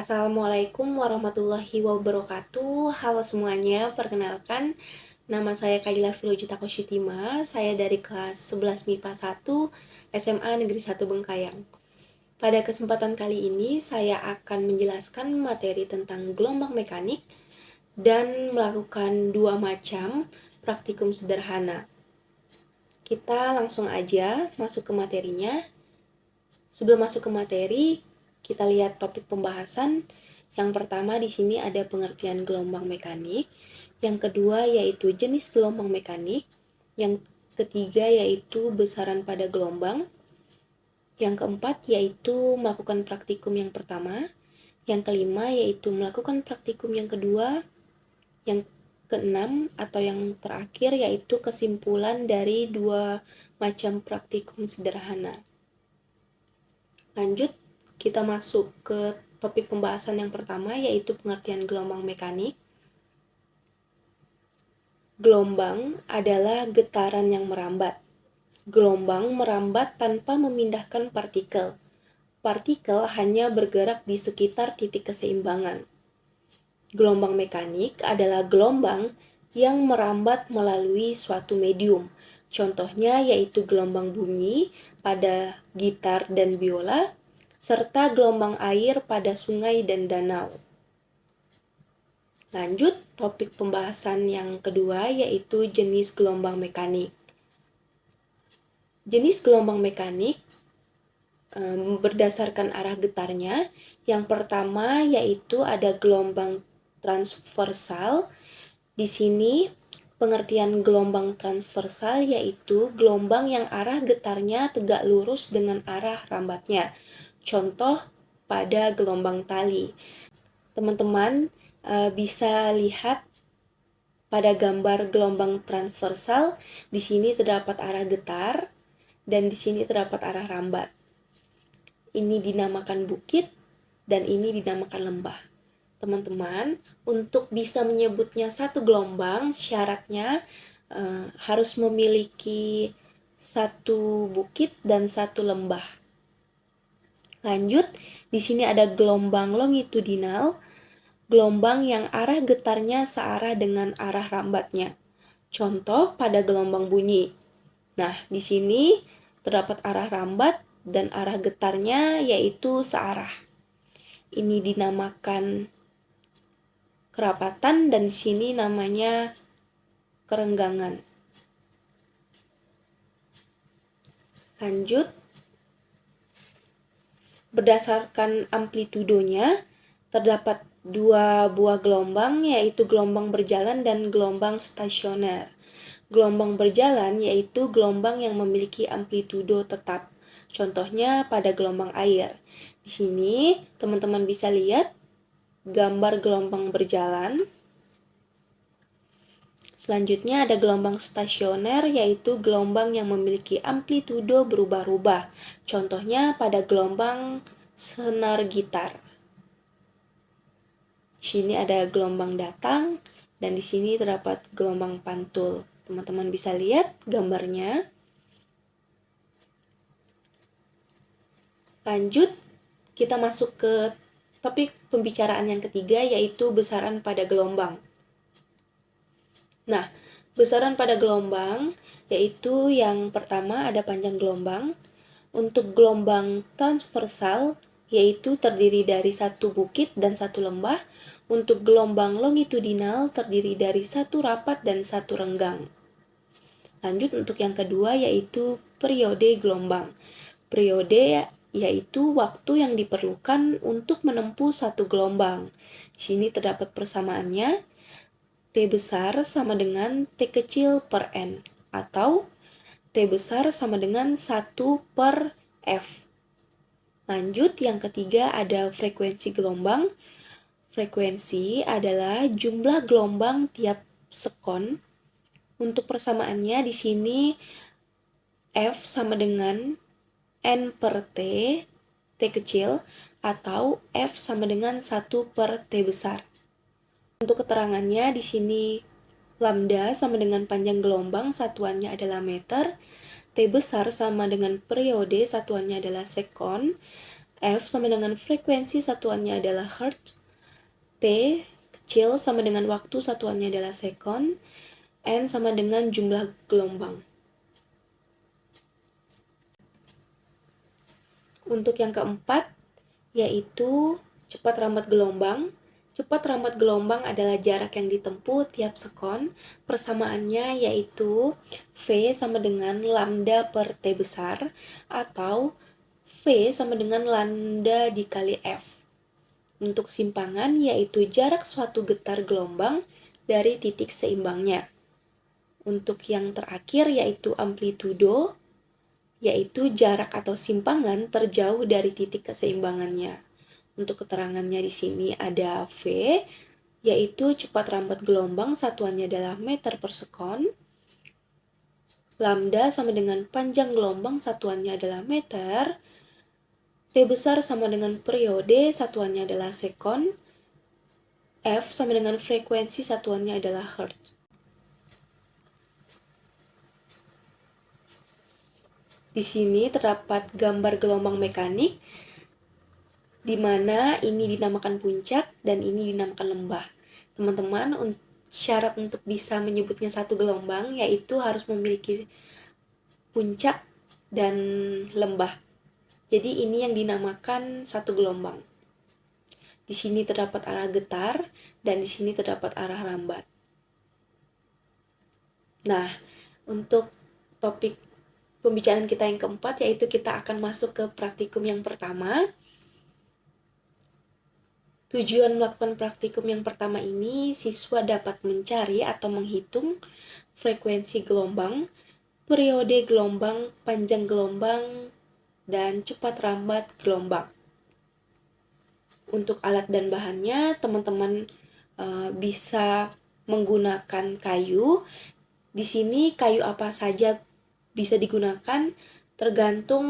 Assalamualaikum warahmatullahi wabarakatuh. Halo semuanya, perkenalkan nama saya Kaila Filojita Koshitima. Saya dari kelas 11 MIPA 1 SMA Negeri 1 Bengkayang. Pada kesempatan kali ini saya akan menjelaskan materi tentang gelombang mekanik dan melakukan dua macam praktikum sederhana. Kita langsung aja masuk ke materinya. Sebelum masuk ke materi, kita lihat topik pembahasan. Yang pertama di sini ada pengertian gelombang mekanik, yang kedua yaitu jenis gelombang mekanik, yang ketiga yaitu besaran pada gelombang, yang keempat yaitu melakukan praktikum yang pertama, yang kelima yaitu melakukan praktikum yang kedua, yang keenam atau yang terakhir yaitu kesimpulan dari dua macam praktikum sederhana. Lanjut, kita masuk ke topik pembahasan yang pertama, yaitu pengertian gelombang mekanik. Gelombang adalah getaran yang merambat. Gelombang merambat tanpa memindahkan partikel. Partikel hanya bergerak di sekitar titik keseimbangan. Gelombang mekanik adalah gelombang yang merambat melalui suatu medium. Contohnya yaitu gelombang bunyi pada gitar dan biola, serta gelombang air pada sungai dan danau. Lanjut, topik pembahasan yang kedua yaitu jenis gelombang mekanik. Jenis gelombang mekanik berdasarkan arah getarnya. Yang pertama yaitu ada gelombang transversal. Di sini pengertian gelombang transversal yaitu gelombang yang arah getarnya tegak lurus dengan arah rambatnya. Contoh pada gelombang tali. Teman-teman bisa lihat pada gambar gelombang transversal, di sini terdapat arah getar dan di sini terdapat arah rambat. Ini dinamakan bukit dan ini dinamakan lembah. Teman-teman, untuk bisa menyebutnya satu gelombang, syaratnya harus memiliki satu bukit dan satu lembah. Lanjut, di sini ada gelombang longitudinal, gelombang yang arah getarnya searah dengan arah rambatnya. Contoh pada gelombang bunyi. Nah, di sini terdapat arah rambat dan arah getarnya yaitu searah. Ini dinamakan kerapatan dan di sini namanya kerenggangan. Lanjut, berdasarkan amplitudonya terdapat dua buah gelombang yaitu gelombang berjalan dan gelombang stasioner. Gelombang berjalan yaitu gelombang yang memiliki amplitudo tetap. Contohnya pada gelombang air. Di sini teman-teman bisa lihat gambar gelombang berjalan. Selanjutnya ada gelombang stasioner yaitu gelombang yang memiliki amplitudo berubah-ubah. Contohnya pada gelombang senar gitar. Di sini ada gelombang datang dan di sini terdapat gelombang pantul. Teman-teman bisa lihat gambarnya. Lanjut, kita masuk ke topik pembicaraan yang ketiga yaitu besaran pada gelombang. Nah, besaran pada gelombang yaitu yang pertama ada panjang gelombang. Untuk gelombang transversal yaitu terdiri dari satu bukit dan satu lembah. Untuk gelombang longitudinal terdiri dari satu rapat dan satu renggang. Lanjut untuk yang kedua yaitu periode gelombang. Periode yaitu waktu yang diperlukan untuk menempuh satu gelombang. Di sini terdapat persamaannya. T besar sama dengan T kecil per N, atau T besar sama dengan 1 per F. Lanjut, yang ketiga ada frekuensi gelombang. Frekuensi adalah jumlah gelombang tiap sekon. Untuk persamaannya di sini F sama dengan N per T, T kecil, atau F sama dengan 1 per T besar. Untuk keterangannya di sini lambda sama dengan panjang gelombang, satuannya adalah meter. T besar sama dengan periode, satuannya adalah sekon. F sama dengan frekuensi satuannya adalah hertz, T kecil sama dengan waktu satuannya adalah sekon, N sama dengan jumlah gelombang. Untuk yang keempat, yaitu cepat rambat gelombang. Cepat rambat gelombang adalah jarak yang ditempuh tiap sekon. Persamaannya yaitu V sama dengan lambda per T besar, atau V sama dengan lambda dikali F. Untuk simpangan yaitu jarak suatu getar gelombang dari titik seimbangnya. Untuk yang terakhir yaitu amplitudo, yaitu jarak atau simpangan terjauh dari titik keseimbangannya. Untuk keterangannya di sini ada V, yaitu cepat rambat gelombang satuannya adalah meter per sekon. Lambda sama dengan panjang gelombang satuannya adalah meter. T besar sama dengan periode satuannya adalah sekon. F sama dengan frekuensi satuannya adalah hertz. Di sini terdapat gambar gelombang mekanik, di mana ini dinamakan puncak dan ini dinamakan lembah. Teman-teman, syarat untuk bisa menyebutnya satu gelombang yaitu harus memiliki puncak dan lembah. Jadi ini yang dinamakan satu gelombang. Di sini terdapat arah getar dan di sini terdapat arah rambat. Nah, untuk topik pembicaraan kita yang keempat, yaitu kita akan masuk ke praktikum yang pertama. Tujuan melakukan praktikum yang pertama ini, siswa dapat mencari atau menghitung frekuensi gelombang, periode gelombang, panjang gelombang, dan cepat rambat gelombang. Untuk alat dan bahannya, teman-teman bisa menggunakan kayu. Di sini kayu apa saja bisa digunakan, tergantung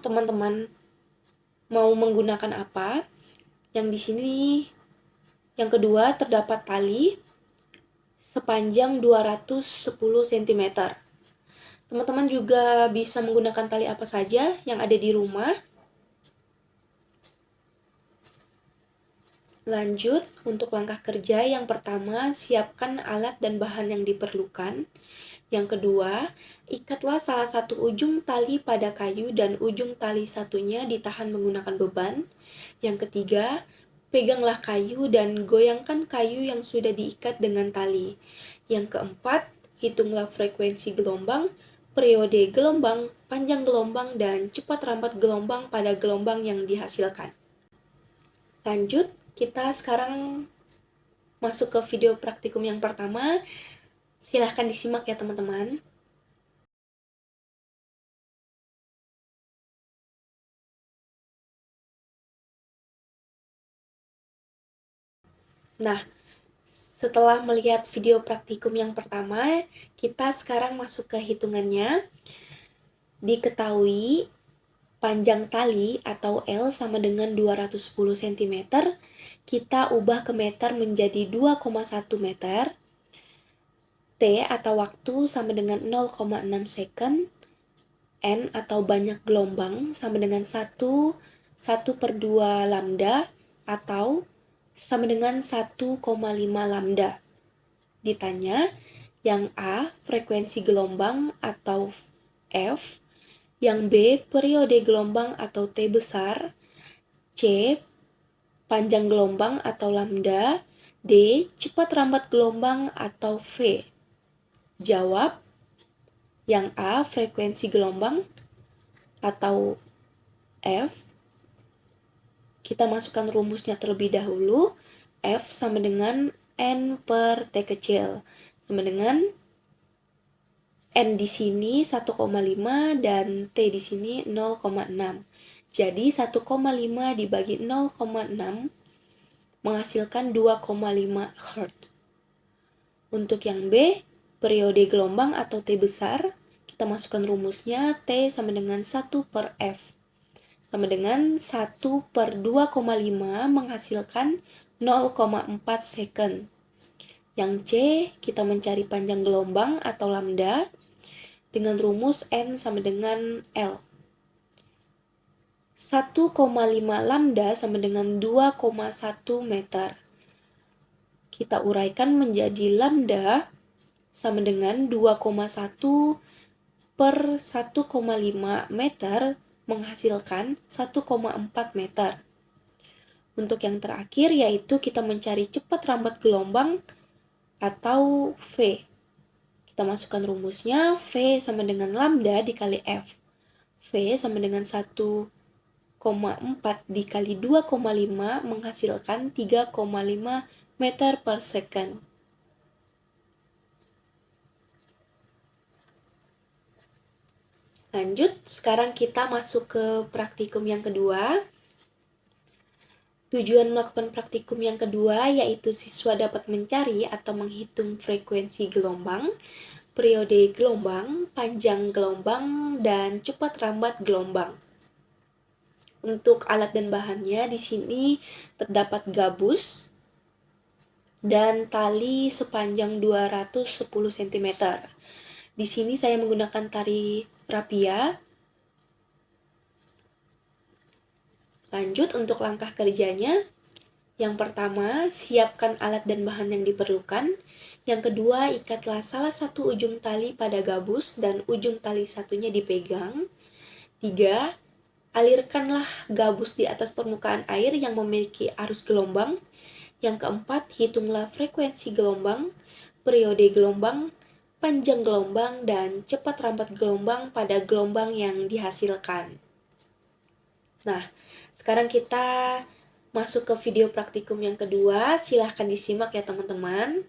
teman-teman mau menggunakan apa. Yang di sini, yang kedua, terdapat tali sepanjang 210 cm. Teman-teman juga bisa menggunakan tali apa saja yang ada di rumah. Lanjut, untuk langkah kerja yang pertama, siapkan alat dan bahan yang diperlukan. Yang kedua, ikatlah salah satu ujung tali pada kayu dan ujung tali satunya ditahan menggunakan beban. Yang ketiga, peganglah kayu dan goyangkan kayu yang sudah diikat dengan tali. Yang keempat, hitunglah frekuensi gelombang, periode gelombang, panjang gelombang, dan cepat rambat gelombang pada gelombang yang dihasilkan. Lanjut, kita sekarang masuk ke video praktikum yang pertama. Silahkan disimak ya teman-teman. Nah, setelah melihat video praktikum yang pertama, kita sekarang masuk ke hitungannya. Diketahui panjang tali atau L sama dengan 210 cm, kita ubah ke meter menjadi 2,1 meter. T atau waktu sama dengan 0,6 second. N atau banyak gelombang sama dengan 1/2 lambda atau sama dengan 1,5 lambda. Ditanya, yang A frekuensi gelombang atau F, yang B periode gelombang atau T besar, C panjang gelombang atau lambda, D cepat rambat gelombang atau V. Jawab, yang A frekuensi gelombang atau F. Kita masukkan rumusnya terlebih dahulu. F sama dengan N per T kecil, sama dengan N di sini 1,5 dan T di sini 0,6. Jadi 1,5 dibagi 0,6 menghasilkan 2,5 Hz. Untuk yang B, periode gelombang atau T besar, kita masukkan rumusnya T sama dengan 1 per F. Sama dengan 1 per 2,5 menghasilkan 0,4 second. Yang C, kita mencari panjang gelombang atau lambda dengan rumus N sama dengan L. 1,5 lambda sama dengan 2,1 meter. Kita uraikan menjadi lambda sama dengan 2,1 per 1,5 meter menghasilkan 1,4 meter. Untuk yang terakhir yaitu kita mencari cepat rambat gelombang atau V. Kita masukkan rumusnya, V sama dengan lambda dikali F. V sama dengan 1,4 dikali 2,5 menghasilkan 3,5 meter per second. Lanjut, sekarang kita masuk ke praktikum yang kedua. Tujuan melakukan praktikum yang kedua yaitu siswa dapat mencari atau menghitung frekuensi gelombang, periode gelombang, panjang gelombang, dan cepat rambat gelombang. Untuk alat dan bahannya di sini terdapat gabus dan tali sepanjang 210 cm. Di sini saya menggunakan tali rapia. Lanjut untuk langkah kerjanya. Yang pertama, siapkan alat dan bahan yang diperlukan. Yang kedua, ikatlah salah satu ujung tali pada gabus dan ujung tali satunya dipegang. 3. Alirkanlah gabus di atas permukaan air yang memiliki arus gelombang. Yang keempat, hitunglah frekuensi gelombang, periode gelombang, panjang gelombang, dan cepat rambat gelombang pada gelombang yang dihasilkan. Nah, sekarang kita masuk ke video praktikum yang kedua. Silahkan disimak ya teman-teman.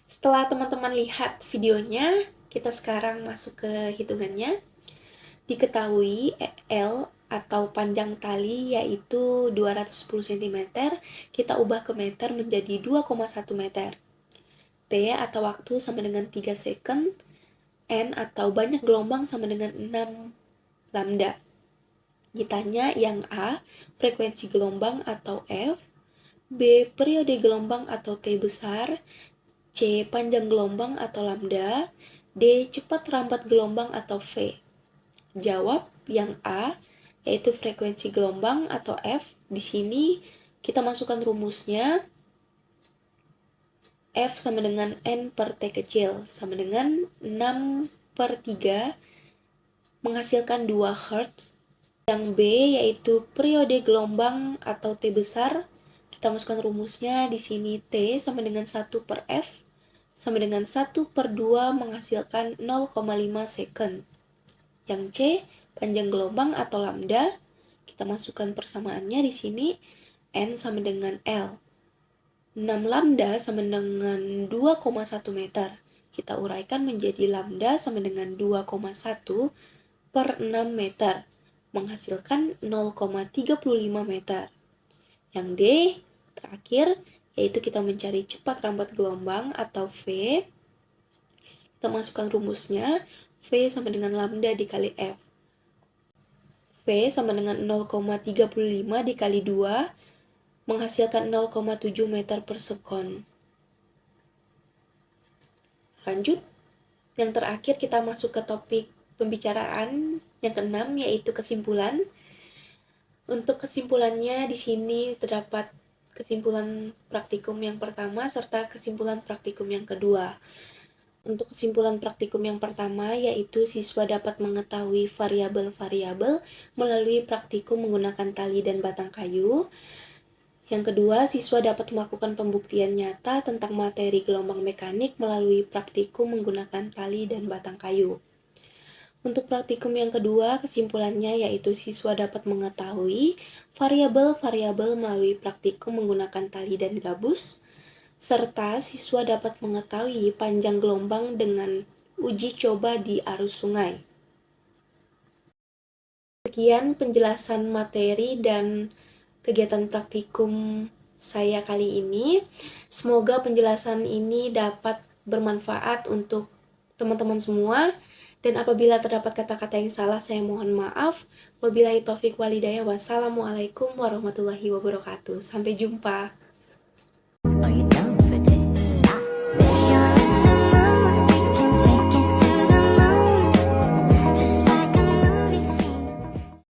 Setelah teman-teman lihat videonya, kita sekarang masuk ke hitungannya. Diketahui L atau panjang tali yaitu 210 cm, kita ubah ke meter menjadi 2,1 meter. T atau waktu sama dengan 3 second, N atau banyak gelombang sama dengan 6 lambda. Ditanya yang A, frekuensi gelombang atau F, B, periode gelombang atau T besar, C, panjang gelombang atau lambda, D, cepat rambat gelombang atau V. Jawab yang A, yaitu frekuensi gelombang atau F. Di sini kita masukkan rumusnya. F sama dengan N per T kecil, sama dengan 6 per 3, menghasilkan 2 Hz. Yang B, yaitu periode gelombang atau T besar, kita masukkan rumusnya. Di sini T sama dengan 1 per F, sama dengan 1 per 2, menghasilkan 0,5 second. Yang C, panjang gelombang atau lambda, kita masukkan persamaannya di sini. N sama dengan L. 6 lambda sama dengan 2,1 meter. Kita uraikan menjadi lambda sama dengan 2,1 per 6 meter, menghasilkan 0,35 meter. Yang D, terakhir, yaitu kita mencari cepat rambat gelombang atau V. Kita masukkan rumusnya. V sama dengan lambda dikali F. V sama dengan 0,35 dikali 2, menghasilkan 0,7 meter per sekon. Lanjut, yang terakhir kita masuk ke topik pembicaraan yang keenam, yaitu kesimpulan. Untuk kesimpulannya di sini terdapat kesimpulan praktikum yang pertama serta kesimpulan praktikum yang kedua. Untuk kesimpulan praktikum yang pertama yaitu siswa dapat mengetahui variabel-variabel melalui praktikum menggunakan tali dan batang kayu. Yang kedua, siswa dapat melakukan pembuktian nyata tentang materi gelombang mekanik melalui praktikum menggunakan tali dan batang kayu. Untuk praktikum yang kedua, kesimpulannya yaitu siswa dapat mengetahui variabel-variabel melalui praktikum menggunakan tali dan gabus, serta siswa dapat mengetahui panjang gelombang dengan uji coba di arus sungai. Sekian penjelasan materi dan kegiatan praktikum saya kali ini. Semoga penjelasan ini dapat bermanfaat untuk teman-teman semua. Dan apabila terdapat kata-kata yang salah, saya mohon maaf. Wabillahi taufik walhidayah. Wassalamualaikum warahmatullahi wabarakatuh. Sampai jumpa.